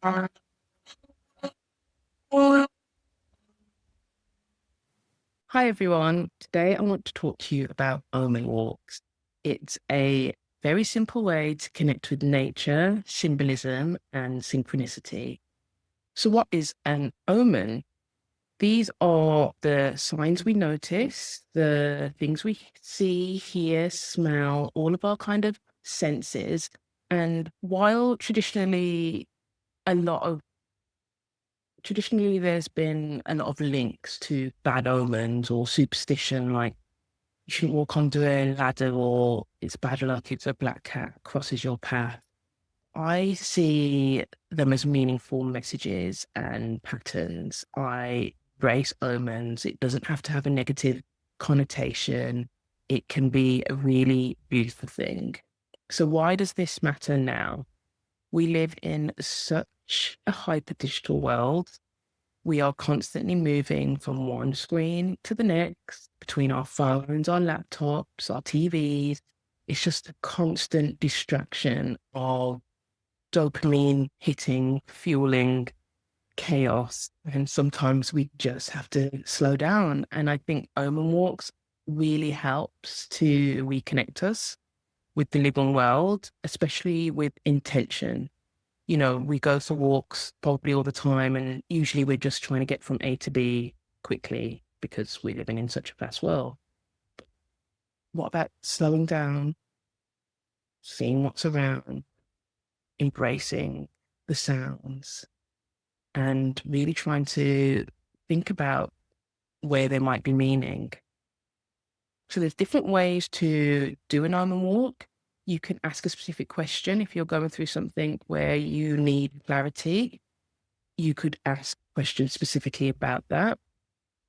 Hi everyone. Today I want to talk to you about Omen Walks. It's a very simple way to connect with nature, symbolism, and synchronicity. So, what is an omen? These are the signs we notice, the things we see, hear, smell, all of our kind of senses. And while a lot of traditionally there's been a lot of links to bad omens or superstition, like you shouldn't walk onto a ladder or it's bad luck, it's a black cat crosses your path. I see them as meaningful messages and patterns. I embrace omens. It doesn't have to have a negative connotation. It can be a really beautiful thing. So why does this matter now? We live in such a hyper digital world. We are constantly moving from one screen to the next between our phones, our laptops, our TVs. It's just a constant distraction of dopamine hitting, fueling chaos. And sometimes we just have to slow down. And I think Omen Walks really helps to reconnect us with the living world, especially with intention. We go for walks probably all the time, and usually we're just trying to get from A to B quickly because we're living in such a fast world. What about slowing down, seeing what's around, embracing the sounds, and really trying to think about where there might be meaning? So there's different ways to do an Omen walk. You can ask a specific question if you're going through something where you need clarity. You could ask questions specifically about that.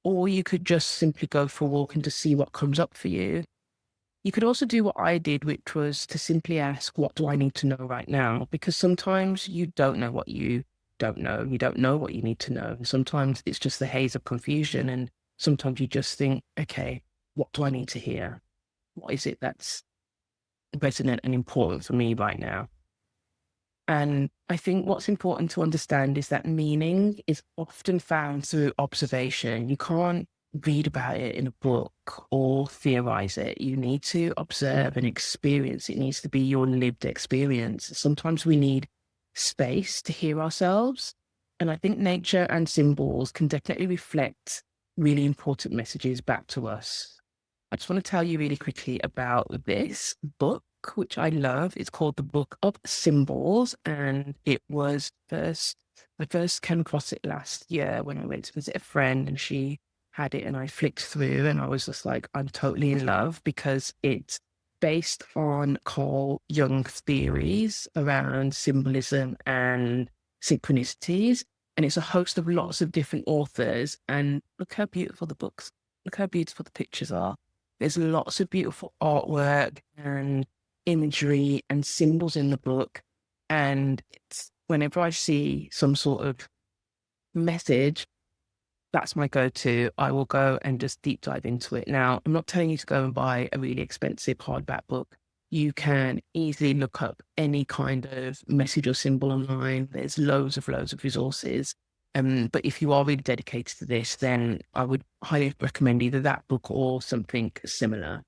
Or you could just simply go for a walk and to see what comes up for you. You could also do what I did, which was to simply ask, what do I need to know right now? Because sometimes you don't know what you don't know. You don't know what you need to know. And sometimes it's just the haze of confusion. And sometimes you just think, okay, what do I need to hear? What is it that's resonant and important for me right now? And I think what's important to understand is that meaning is often found through observation. You can't read about it in a book or theorize it. You need to observe and experience. It needs to be your lived experience. Sometimes we need space to hear ourselves. And I think nature and symbols can definitely reflect really important messages back to us. I just want to tell you really quickly about this book, which I love. It's called The Book of Symbols, and I first came across it last year when I went to visit a friend, and she had it, and I flicked through, and I was just like, I'm totally in love because it's based on Carl Jung's theories around symbolism and synchronicities. And it's a host of lots of different authors. And look how beautiful the books, look how beautiful the pictures are. There's lots of beautiful artwork and imagery and symbols in the book. And it's whenever I see some sort of message, that's my go-to. I will go and just deep dive into it. Now, I'm not telling you to go and buy a really expensive hardback book. You can easily look up any kind of message or symbol online. There's loads of resources. But if you are really dedicated to this, then I would highly recommend either that book or something similar.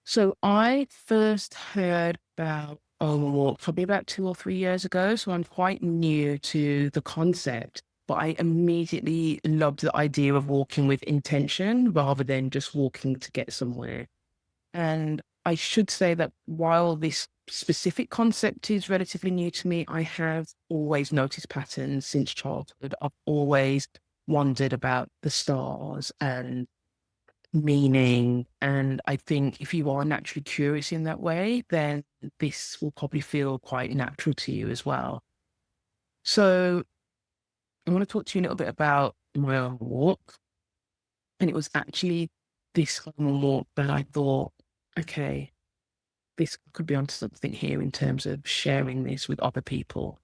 So I first heard about Omen Walk probably about 2 or 3 years ago. So I'm quite new to the concept, but I immediately loved the idea of walking with intention rather than just walking to get somewhere. And I should say that while this specific concept is relatively new to me, I have always noticed patterns since childhood. I've always wondered about the stars and meaning. And I think if you are naturally curious in that way, then this will probably feel quite natural to you as well. So I want to talk to you a little bit about my own walk. And it was actually this own walk that I thought, okay, this could be onto something here in terms of sharing this with other people.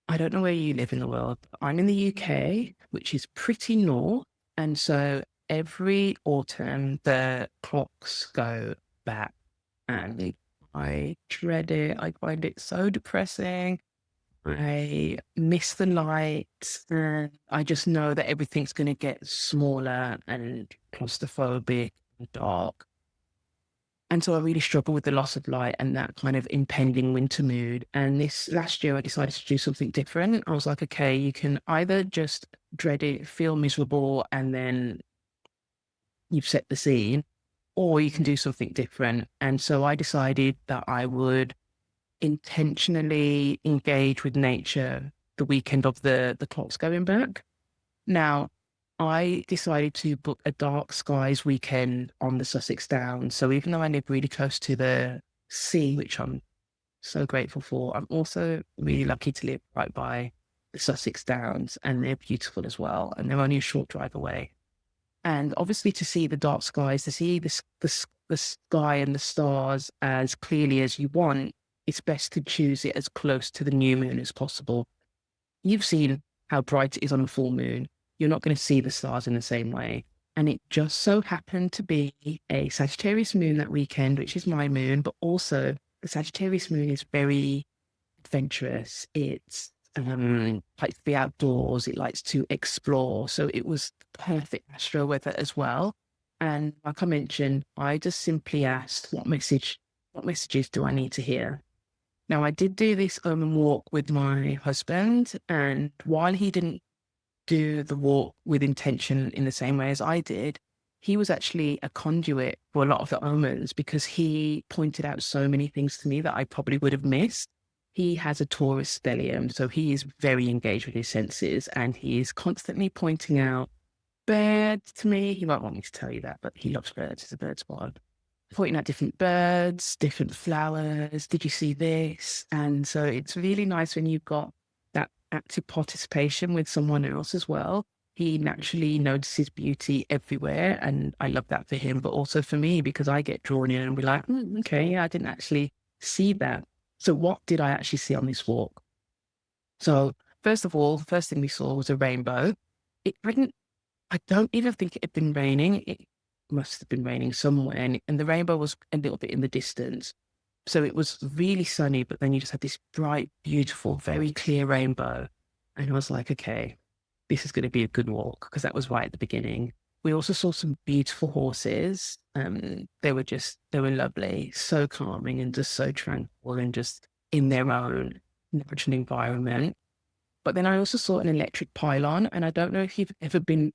I don't know where you live in the world. But I'm in the UK, which is pretty north. And so every autumn, the clocks go back and I dread it. I find it so depressing. I miss the light, and I just know that everything's going to get smaller and claustrophobic and dark. And so I really struggle with the loss of light and that kind of impending winter mood. And this last year, I decided to do something different. I was like, okay, you can either just dread it, feel miserable, and then you've set the scene, or you can do something different. And so I decided that I would intentionally engage with nature the weekend of the clocks going back. Now, I decided to book a dark skies weekend on the Sussex Downs. So even though I live really close to the sea, which I'm so grateful for, I'm also really lucky to live right by the Sussex Downs, and they're beautiful as well. And they're only a short drive away. And obviously, to see the dark skies, to see the sky and the stars as clearly as you want, it's best to choose it as close to the new moon as possible. You've seen how bright it is on a full moon. You're not going to see the stars in the same way. And it just so happened to be a Sagittarius moon that weekend, which is my moon, but also the Sagittarius moon is very adventurous. It's likes to be outdoors. It likes to explore. So it was perfect astro weather as well. And like I mentioned, I just simply asked, what messages do I need to hear? Now, I did do this Omen Walk with my husband, and while he didn't do the walk with intention in the same way as I did, he was actually a conduit for a lot of the omens because he pointed out so many things to me that I probably would have missed. He has a Taurus stellium, so he is very engaged with his senses, and he is constantly pointing out birds to me. He might want me to tell you that, but he loves birds. He's a bird spot. Pointing out different birds, different flowers. Did you see this? And so it's really nice when you've got that active participation with someone else as well. He naturally notices beauty everywhere. And I love that for him, but also for me, because I get drawn in and be like, okay, yeah, I didn't actually see that. So what did I actually see on this walk? So first of all, the first thing we saw was a rainbow. It didn't, I don't even think it had been raining. It must have been raining somewhere, and the rainbow was a little bit in the distance. So it was really sunny, but then you just had this bright, beautiful, very clear rainbow. And I was like, okay, this is going to be a good walk, because that was right at the beginning. We also saw some beautiful horses. They were lovely, so calming and just so tranquil and just in their own natural environment. But then I also saw an electric pylon, and I don't know if you've ever been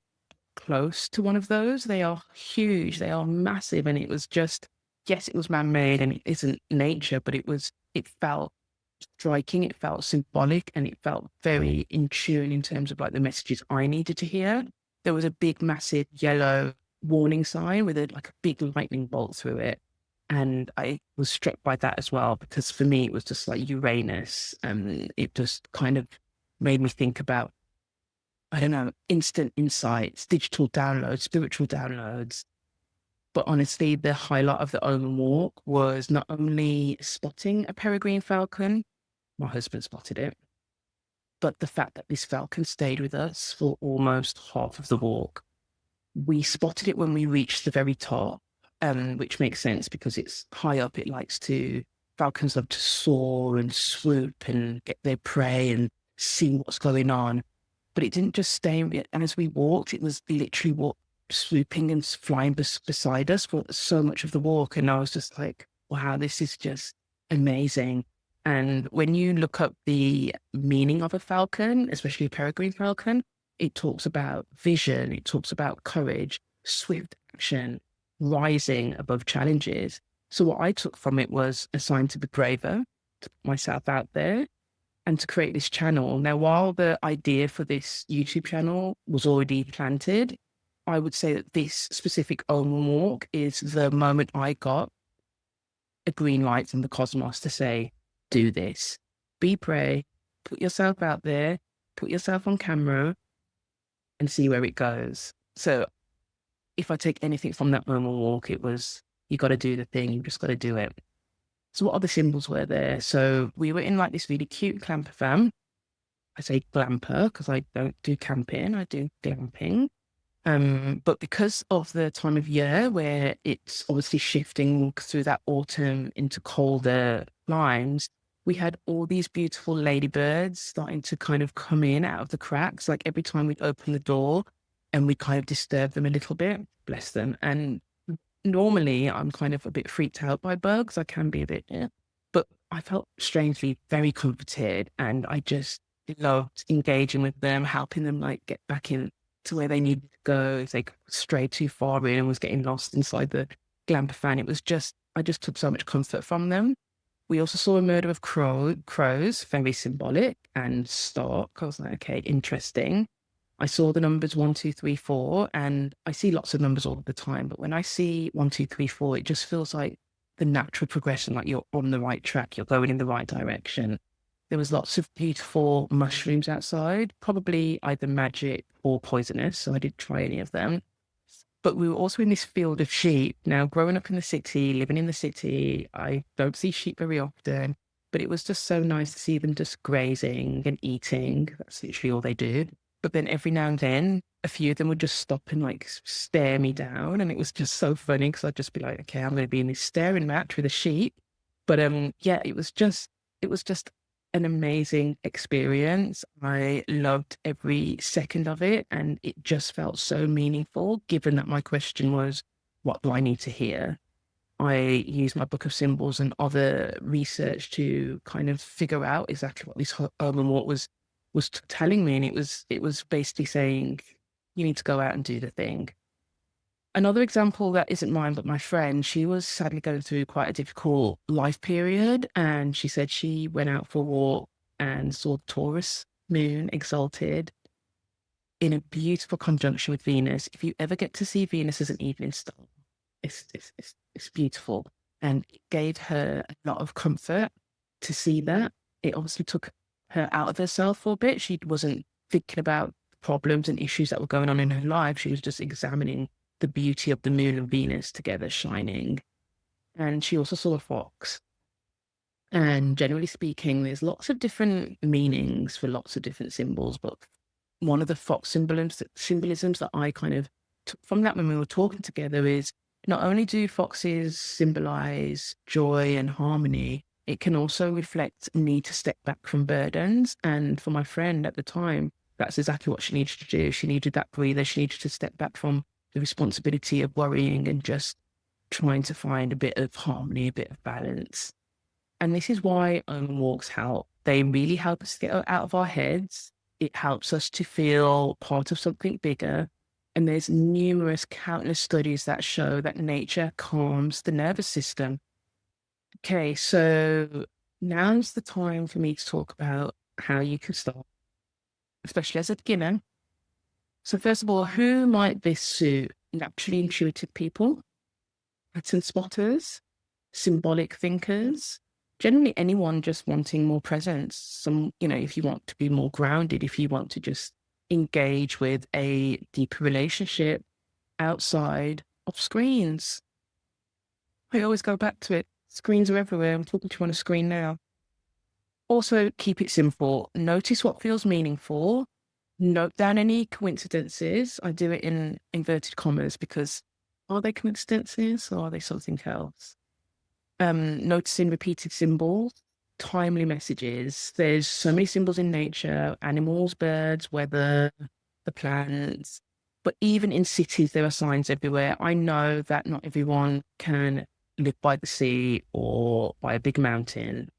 close to one of those. They are huge, they are massive, and it was just, yes, it was man-made and it isn't nature, but it felt striking, it felt symbolic, and it felt very in tune in terms of like the messages I needed to hear. There was a big, massive yellow warning sign with like a big lightning bolt through it. And I was struck by that as well, because for me, it was just like Uranus. And it just kind of made me think about, I don't know, instant insights, digital downloads, spiritual downloads. But honestly, the highlight of the Omen Walk was not only spotting a peregrine falcon, my husband spotted it, but the fact that this falcon stayed with us for almost half of the walk. We spotted it when we reached the very top, which makes sense because it's high up. Falcons love to soar and swoop and get their prey and see what's going on. But it didn't just stay. And as we walked, it was literally swooping and flying beside us for so much of the walk. And I was just like, wow, this is just amazing. And when you look up the meaning of a falcon, especially a peregrine falcon, it talks about vision, it talks about courage, swift action, rising above challenges. So what I took from it was a sign to be braver, to put myself out there, and to create this channel. Now, while the idea for this YouTube channel was already planted, I would say that this specific Omen Walk is the moment I got a green light from the cosmos to say, do this, be brave, put yourself out there, put yourself on camera, and see where it goes. So if I take anything from that Omen Walk, it was, you got to do the thing, you just got to do it. So what other symbols were there? So we were in like this really cute camper van. I say glamper because I don't do camping, I do glamping. But because of the time of year where it's obviously shifting through that autumn into colder climes, we had all these beautiful ladybirds starting to kind of come in out of the cracks. Like every time we'd open the door and we kind of disturb them a little bit, bless them. And normally I'm kind of a bit freaked out by bugs. I can be a bit, yeah. But I felt strangely very comforted, and I just loved engaging with them, helping them like get back in to where they needed to go if they strayed too far in and was getting lost inside the glamper fan. It was just, I just took so much comfort from them. We also saw a murder of crows, very symbolic and stark. I was like, okay, interesting. I saw the numbers 1, 2, 3, 4, and I see lots of numbers all the time. But when I see 1, 2, 3, 4, it just feels like the natural progression, like you're on the right track, you're going in the right direction. There was lots of beautiful mushrooms outside, probably either magic or poisonous. So I didn't try any of them. But we were also in this field of sheep. Now, growing up in the city, living in the city, I don't see sheep very often, but it was just so nice to see them just grazing and eating. That's literally all they do. But then every now and then, a few of them would just stop and like stare me down. And it was just so funny because I'd just be like, okay, I'm going to be in this staring match with a sheep. But yeah, it was just an amazing experience. I loved every second of it, and it just felt so meaningful, given that my question was, what do I need to hear? I used my book of symbols and other research to kind of figure out exactly what this Omen Walk was telling me, and it was basically saying, you need to go out and do the thing. Another example that isn't mine, but my friend, she was sadly going through quite a difficult life period. And she said she went out for a walk and saw the Taurus moon exalted in a beautiful conjunction with Venus. If you ever get to see Venus as an evening star, it's beautiful. And it gave her a lot of comfort to see that. It obviously took her out of herself for a bit. She wasn't thinking about problems and issues that were going on in her life. She was just examining the beauty of the moon and Venus together shining. And she also saw a fox. And generally speaking, there's lots of different meanings for lots of different symbols. But one of the fox symbolisms that I kind of took from that when we were talking together is not only do foxes symbolize joy and harmony, it can also reflect a need to step back from burdens. And for my friend at the time, that's exactly what she needed to do. She needed that breather. She needed to step back from the responsibility of worrying and just trying to find a bit of harmony, a bit of balance. And this is why Omen Walks help. They really help us get out of our heads. It helps us to feel part of something bigger. And there's numerous, countless studies that show that nature calms the nervous system. Okay, so now's the time for me to talk about how you can start, especially as a beginner. So first of all, who might this suit? Naturally intuitive people, pattern spotters, symbolic thinkers, generally anyone just wanting more presence. Some, if you want to be more grounded, if you want to just engage with a deeper relationship outside of screens. I always go back to it. Screens are everywhere. I'm talking to you on a screen now. Also, keep it simple. Notice what feels meaningful. Note down any coincidences. I do it in inverted commas because are they coincidences or are they something else? Noticing repeated symbols, timely messages. There's so many symbols in nature, animals, birds, weather, the plants. But even in cities, there are signs everywhere. I know that not everyone can live by the sea or by a big mountain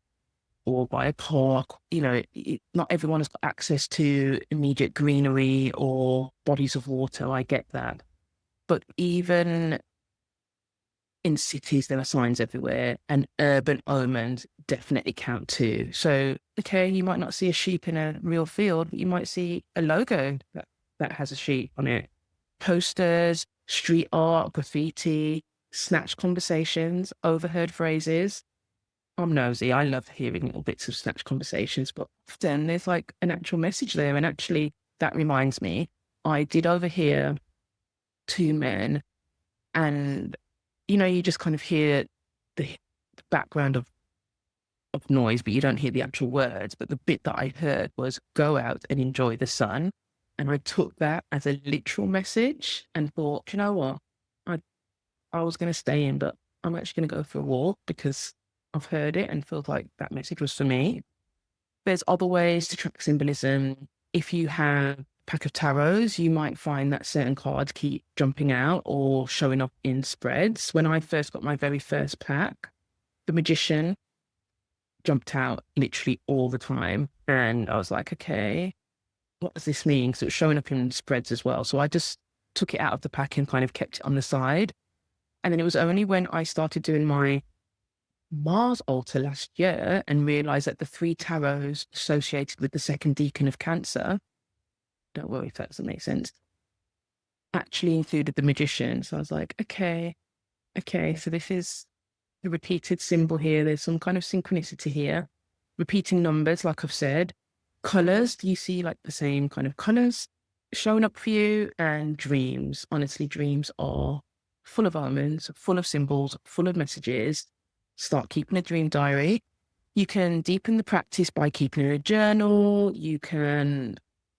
or by a park. Not everyone has got access to immediate greenery or bodies of water. I get that. But even in cities, there are signs everywhere, and urban omens definitely count too. So, okay, you might not see a sheep in a real field, but you might see a logo that has a sheep on it. Posters, street art, graffiti, snatched conversations, overheard phrases. I'm nosy. I love hearing little bits of snatched conversations, but often there's like an actual message there. And actually, that reminds me, I did overhear two men, and you just kind of hear the background of noise, but you don't hear the actual words. But the bit that I heard was go out and enjoy the sun. And I took that as a literal message and thought, you know what? I was going to stay in, but I'm actually going to go for a walk because I've heard it and felt like that message was for me. There's other ways to track symbolism. If you have a pack of tarots, you might find that certain cards keep jumping out or showing up in spreads. When I first got my very first pack, the magician jumped out literally all the time. And I was like, okay, what does this mean? So it's showing up in spreads as well. So I just took it out of the pack and kind of kept it on the side. And then it was only when I started doing my Mars altar last year and realized that the three tarots associated with the second decan of Cancer, don't worry if that doesn't make sense, actually included the magician. So I was like, okay, so this is the repeated symbol here. There's some kind of synchronicity here. Repeating numbers, like I've said. Colors, do you see like the same kind of colors showing up for you? And dreams. Honestly, dreams are full of omens, full of symbols, full of messages. Start keeping a dream diary. You can deepen the practice by keeping a journal. You can,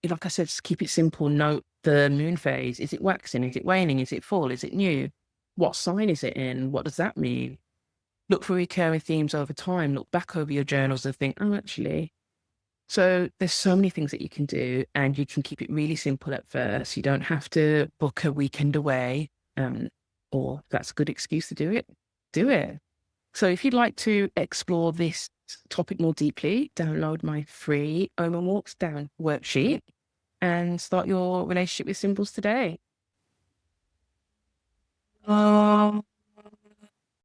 like I said, just keep it simple. Note the moon phase. Is it waxing? Is it waning? Is it full? Is it new? What sign is it in? What does that mean? Look for recurring themes over time. Look back over your journals and think, oh, actually. So there's so many things that you can do, and you can keep it really simple at first. You don't have to book a weekend away, or if that's a good excuse to do it, do it. So if you'd like to explore this topic more deeply, download my free Omen Walks down worksheet and start your relationship with symbols today.